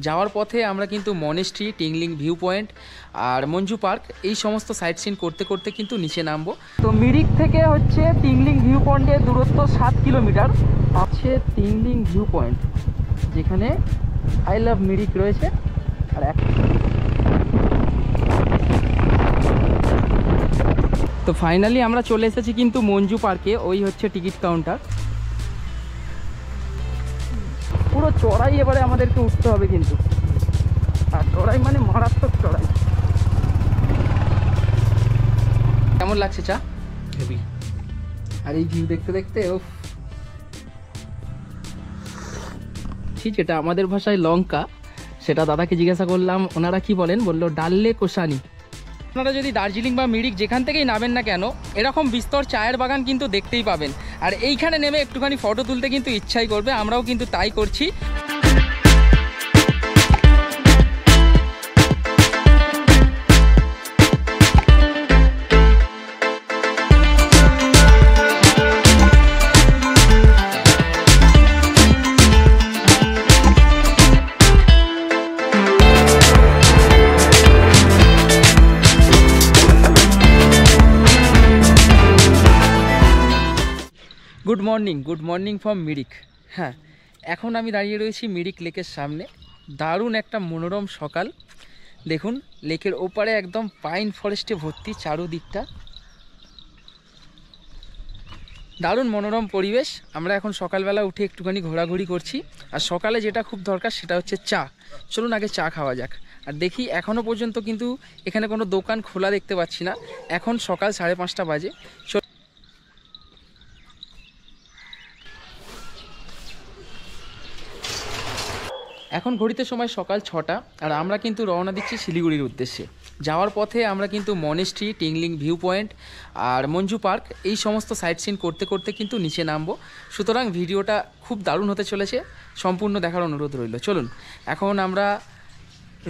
যাওয়ার পথে আমরা কিন্তু মনেস্ট্রি, টিংলিং ভিউ পয়েন্ট আর মঞ্জু পার্ক এই সমস্ত সাইট সিন করতে করতে কিন্তু নিচে নামবো। তো মিরিক থেকে হচ্ছে টিংলিং ভিউ পয়েন্টের দূরত্ব 7 কিলোমিটার। আছে টিংলিং ভিউ পয়েন্ট, যেখানে আই লাভ মিরিক রয়েছে। আর তো ফাইনালি আমরা চলে এসেছি কিন্তু মঞ্জু পার্কে। ওই হচ্ছে টিকিট কাউন্টার। পুরো চড়াই এবারে আমাদেরকে উঠতে হবে কিন্তু, আর চড়াই মানে মারাত্মক চড়াই। কেমন লাগছে চা? হেভি। আর এই ভিউ দেখতে দেখতে ও ঠিক, এটা আমাদের ভাষায় লঙ্কা। সেটা দাদাকে জিজ্ঞাসা করলাম ওনারা কি বলেন, বললো ডাল্লে কোষানি। আপনারা যদি দার্জিলিং বা মিরিক যেখান থেকেই নামেন না কেন, এরকম বিস্তর চায়ের বাগান কিন্তু দেখতেই পাবেন। আর এইখানে নেমে একটুখানি ফটো তুলতে কিন্তু ইচ্ছাই করবে, আমরাও কিন্তু তাই করছি। Good morning from Mirik. হ্যাঁ, এখন আমি দাঁড়িয়ে রয়েছি মিরিক লেকের সামনে। দারুণ একটা মনোরম সকাল। দেখুন লেকের ওপারে একদম পাইন ফরেস্টে ভর্তি চারুদিকটা, দারুণ মনোরম পরিবেশ। আমরা এখন সকালবেলা উঠে একটুখানি ঘোরাঘুরি করছি। আর সকালে যেটা খুব দরকার সেটা হচ্ছে চা। চলুন আগে চা খাওয়া যাক। আর দেখি এখনও পর্যন্ত কিন্তু এখানে কোনো দোকান খোলা দেখতে পাচ্ছি না। এখন সকাল 5:30 বাজে। এখন ঘড়িতে সময় সকাল 6টা, আর আমরা কিন্তু রওনা দিচ্ছি শিলিগুড়ির উদ্দেশ্যে। যাওয়ার পথে আমরা কিন্তু মনেস্ট্রি, টিংলিং ভিউ পয়েন্ট আর মঞ্জু পার্ক এই সমস্ত সাইট সিন করতে করতে কিন্তু নিচে নামবো। সুতরাং ভিডিওটা খুব দারুণ হতে চলেছে, সম্পূর্ণ দেখার অনুরোধ রইল। চলুন, এখন আমরা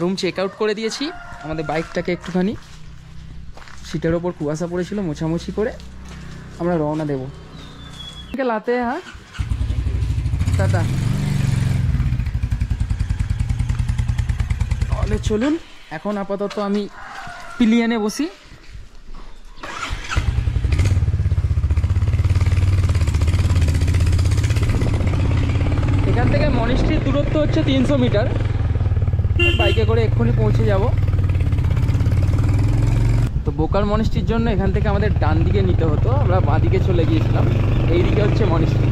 রুম চেক আউট করে দিয়েছি। আমাদের বাইকটাকে একটুখানি সিটের ওপর কুয়াশা পড়েছিল, মোছামুছি করে আমরা রওনা দেবো। লাতে হ্যাঁ টাটা। তাহলে চলুন, এখন আপাতত আমি পিলিয়নে বসি। এখান থেকে মনেস্ট্রির দূরত্ব হচ্ছে 300 মিটার। বাইকে করে এক্ষুনি পৌঁছে যাব। তো বোকার মনেস্ট্রির জন্য এখান থেকে আমাদের ডান দিকে নিতে হতো, আমরা বাঁ দিকে চলে গিয়েছিলাম। এই দিকে হচ্ছে মনেস্ট্রি।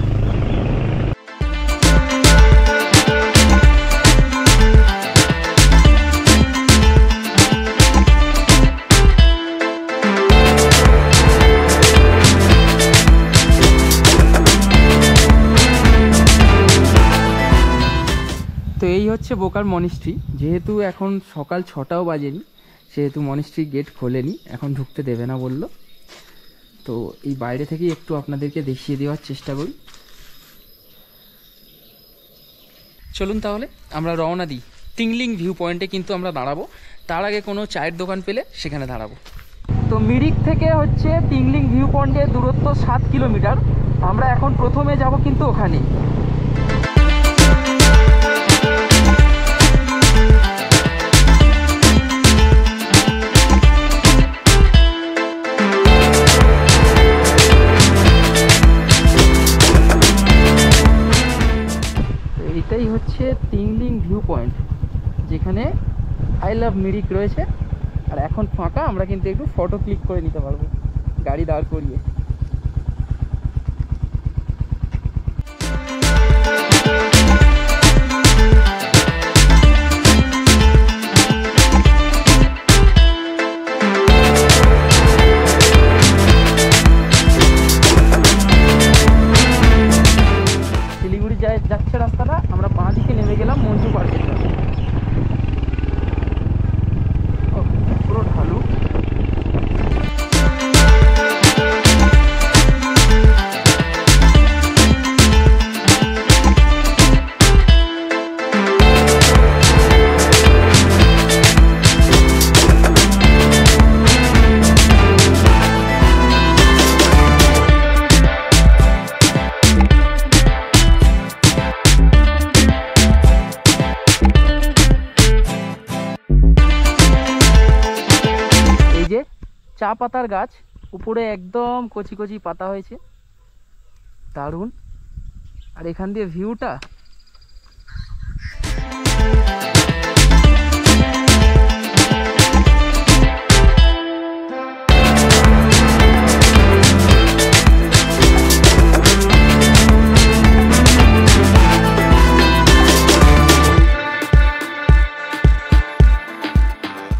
তো এই হচ্ছে বোকার মনেস্ট্রি। যেহেতু এখন সকাল 6টাও বাজেনি, সেহেতু মনেস্ট্রি গেট খোলেনি, এখন ঢুকতে দেবে না বলল। তো এই বাইরে থেকেই একটু আপনাদেরকে দেখিয়ে দেওয়ার চেষ্টা করি। চলুন তাহলে আমরা রওনা দিই। টিংলিং ভিউ পয়েন্টে কিন্তু আমরা দাঁড়াবো। তার আগে কোনো চায়ের দোকান পেলে সেখানে দাঁড়াবো। তো মিরিক থেকে হচ্ছে টিংলিং ভিউ পয়েন্টের দূরত্ব 7 কিলোমিটার। আমরা এখন প্রথমে যাব কিন্তু ওখানে। এটাই হচ্ছে টিংলিং ভিউ পয়েন্ট, যেখানে আই লাভ মিরিক রয়েছে। আর এখন ফাঁকা, আমরা কিন্তু একটু ফটো ক্লিক করে নিতে পারবো গাড়ি দাঁড় করিয়ে। যাচ্ছে রাস্তাটা, আমরা বাঁ দিকে নেমে গেলাম মঞ্জু পার্কের জন্য। পুরো ঢালু। চা পাতার গাছ, উপরে একদম কচি কচি পাতা হয়েছে, দারুণ। আর এখান দিয়ে ভিউটা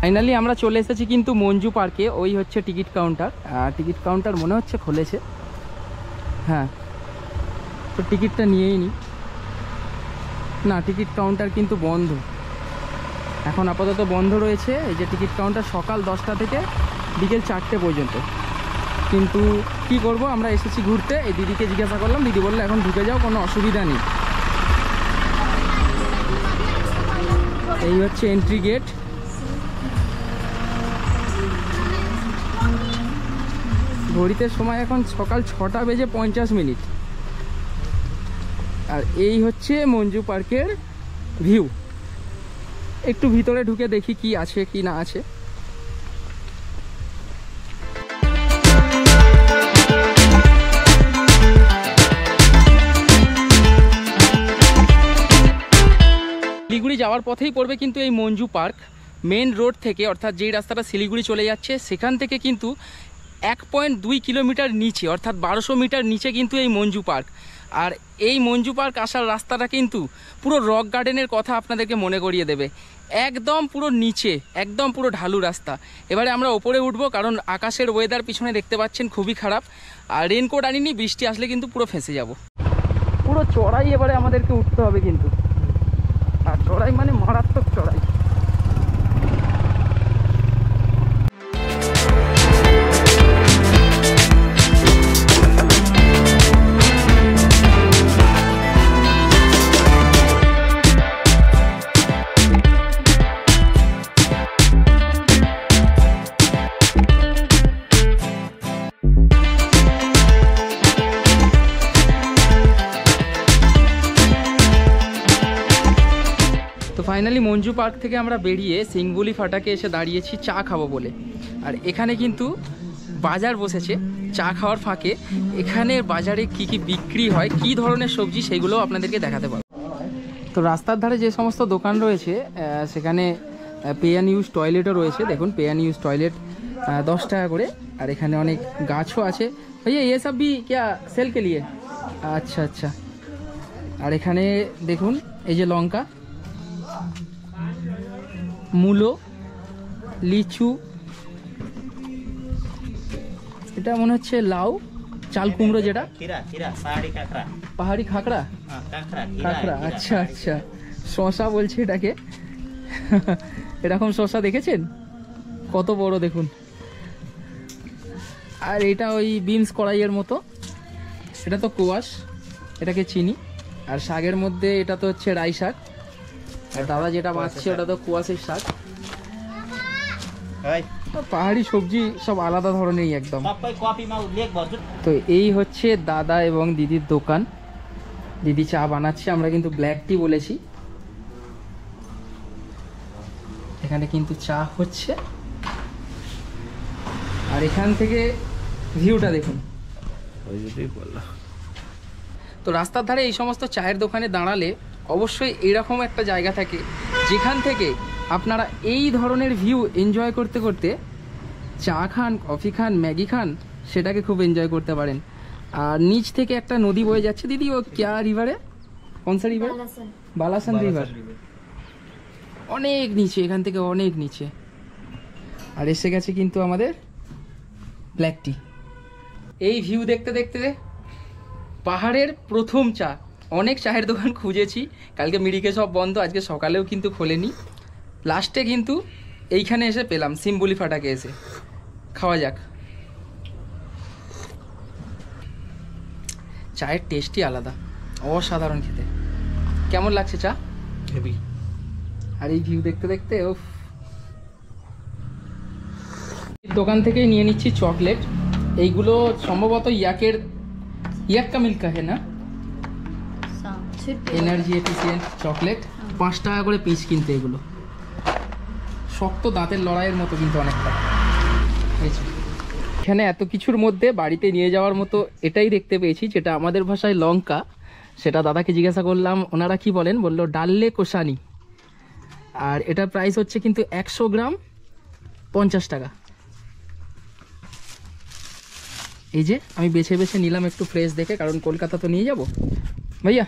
ফাইনালি আমরা চলে এসেছি কিন্তু মঞ্জু পার্কে। ওই হচ্ছে টিকিট কাউন্টার, টিকিট কাউন্টার মনে হচ্ছে খুলেছে, হ্যাঁ। তো টিকিটটা নিয়েই নি, না টিকিট কাউন্টার কিন্তু বন্ধ এখন, আপাতত বন্ধ রয়েছে। এই যে টিকিট কাউন্টার সকাল 10টা থেকে বিকেল 4টে পর্যন্ত। কিন্তু কি করব, আমরা এসেছি ঘুরতে। এই দিদিকে জিজ্ঞাসা করলাম, দিদি বললো এখন ঢুকে যাও, কোনো অসুবিধা নেই। এই হচ্ছে এন্ট্রি গেট। ঘড়িতে সময় এখন সকাল 6:50। আর এই হচ্ছে মঞ্জু পার্কের ভিউ। একটু ভিতরে ঢুকে দেখি কি আছে কি না আছে। শিলিগুড়ি যাওয়ার পথেই পড়বে কিন্তু এই মঞ্জু পার্ক। মেন রোড থেকে, অর্থাৎ যেই রাস্তাটা শিলিগুড়ি চলে যাচ্ছে সেখান থেকে কিন্তু 1.2 কিলোমিটার নিচে, অর্থাৎ 1200 মিটার নিচে কিন্তু এই মঞ্জু পার্ক। আর এই মঞ্জু পার্ক আসার রাস্তাটা কিন্তু পুরো রক গার্ডেনের কথা আপনাদেরকে মনে করিয়ে দেবে। একদম পুরো নিচে, একদম পুরো ঢালু রাস্তা। এবারে আমরা ওপরে উঠবো, কারণ আকাশের ওয়েদার পিছনে দেখতে পাচ্ছেন খুবই খারাপ। আর রেনকোট আনিনি, বৃষ্টি আসলে কিন্তু পুরো ফেঁসে যাব। পুরো চড়াই এবারে আমাদেরকে উঠতে হবে কিন্তু, আর চড়াই মানে মারাত্মক চড়াই। ফাইনালি মঞ্জু পার্ক থেকে আমরা বেরিয়ে সিংবুলি ফাটাকে এসে দাঁড়িয়েছি চা খাবো বলে। আর এখানে কিন্তু বাজার বসেছে চা খাওয়ার ফাঁকে। এখানে বাজারে কি কি বিক্রি হয়, কি ধরনের সবজি, সেগুলো আপনাদেরকে দেখাতে পারবো। তো রাস্তার ধারে যে সমস্ত দোকান রয়েছে সেখানে পে অ্যান্ড ইউজ টয়লেটও রয়েছে। দেখুন, পে অ্যান্ড ইউজ টয়লেট 10 টাকা করে। আর এখানে অনেক গাছও আছে। ভাইয়া ये सब भी क्या সেল के लिए? আচ্ছা আচ্ছা। আর এখানে দেখুন এই যে লঙ্কা, মূলো, লিচু, এটা মনে হচ্ছে লাউ, চাল কুমড়ো, যেটা পাহাড়ি খাকড়া, খাকড়া, আচ্ছা আচ্ছা। শশা বলছে এটাকে। এরকম শশা দেখেছেন কত বড় দেখুন। আর এটা ওই বিনস কড়াইয়ের মতো, এটা তো কোয়াশ, এটাকে চিনি। আর শাকের মধ্যে এটা তো হচ্ছে রাই শাক, আর দাদা যেটা মাছছে ওটা তো কুয়াশের শাক। পাহাড়ি সবজি সব আলাদা ধরনেরই একদম। তো এই হচ্ছে দাদা এবং দিদির দোকান। দিদি চা বানাচ্ছে, আমরা কিন্তু ব্ল্যাক টি বলেছি। এখানে কিন্তু চা হচ্ছে। আর এখান থেকে ভিউটা দেখুন। তো রাস্তার ধারে এই সমস্ত চায়ের দোকানে দাঁড়ালে অবশ্যই এরকম একটা জায়গা থাকে যেখান থেকে আপনারা এই ধরনের ভিউ এনজয় করতে করতে চা খান, কফি খান, ম্যাগি খান, সেটাকে খুব এনজয় করতে পারেন। আর নিচ থেকে একটা নদী বয়ে যাচ্ছে। দিদি ও ক্যা রিভারে, কোন সা রিভার? বালাসন রিভার। অনেক নিচে, এখান থেকে অনেক নিচে। আর এসে গেছে কিন্তু আমাদের ব্ল্যাক টি। এই ভিউ দেখতে দেখতে পাহাড়ের প্রথম চা। অনেক চায়ের দোকান খুঁজেছি, কালকে মিরিকে সব বন্ধ, আজকে সকালেও কিন্তু খোলেনি। লাস্টে কিন্তু এইখানে এসে পেলাম, সিম্বুলি ফাটাকে এসে। খাওয়া যাক। চায়ের টেস্টই আলাদা, অসাধারণ খেতে। কেমন লাগছে চা? হেভি। আর এই ভিউ দেখতে দেখতে উফ। দোকান থেকেই নিয়ে নিচ্ছি চকলেট। এইগুলো সম্ভবত ইয়াক্কা মিল্কা হে না, এনার্জি এফিসিয়েন্ট চকলেট। 5 টাকা করে পিস কিনতে। এগুলো শক্ত, দাঁতের লড়াইয়ের মতো কিন্তু অনেকটা। এইখানে এত কিছুর মধ্যে বাড়িতে নিয়ে যাওয়ার মতো এটাই দেখতে পেয়েছি, যেটা আমাদের ভাষায় লঙ্কা। সেটা দাদাকে জিজ্ঞাসা করলাম ওনারা কি বলেন, বললো ডাল্লে কোষানি। আর এটার প্রাইস হচ্ছে কিন্তু 100 গ্রাম 50 টাকা। এই যে আমি বেছে বেছে নিলাম একটু ফ্রেশ দেখে, কারণ কলকাতা তো নিয়ে যাব। ভাইয়া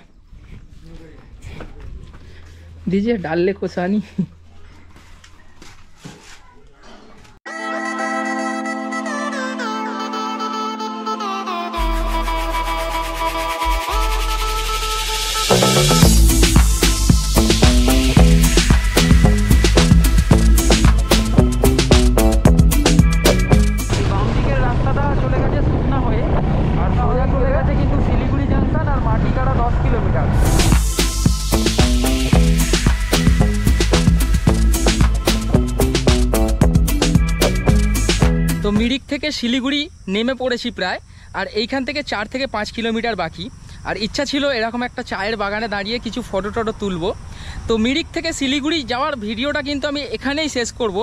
दीजिए डालले कोसानी। তো মিরিক থেকে শিলিগুড়ি নেমে পড়েছি প্রায়, আর এইখান থেকে 4 থেকে 5 কিলোমিটার বাকি। আর ইচ্ছা ছিল এরকম একটা চায়ের বাগানে দাঁড়িয়ে কিছু ফটো টটো তুলবো। তো মিরিক থেকে শিলিগুড়ি যাওয়ার ভিডিওটা কিন্তু আমি এখানেই শেষ করব।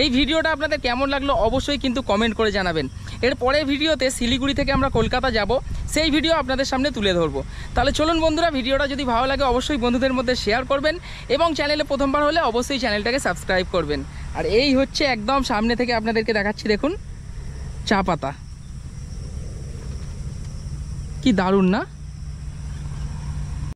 এই ভিডিওটা আপনাদের কেমন লাগলো অবশ্যই কিন্তু কমেন্ট করে জানাবেন। এর পরের ভিডিওতে শিলিগুড়ি থেকে আমরা কলকাতা যাব, সেই ভিডিও আপনাদের সামনে তুলে ধরবো। তাহলে চলুন বন্ধুরা, ভিডিওটা যদি ভালো লাগে অবশ্যই বন্ধুদের মধ্যে শেয়ার করবেন, এবং চ্যানেলে প্রথমবার হলে অবশ্যই চ্যানেলটাকে সাবস্ক্রাইব করবেন। আর এই হচ্ছে একদম সামনে থেকে আপনাদেরকে দেখাচ্ছি, দেখুন চা পাতা, কি দারুণ না।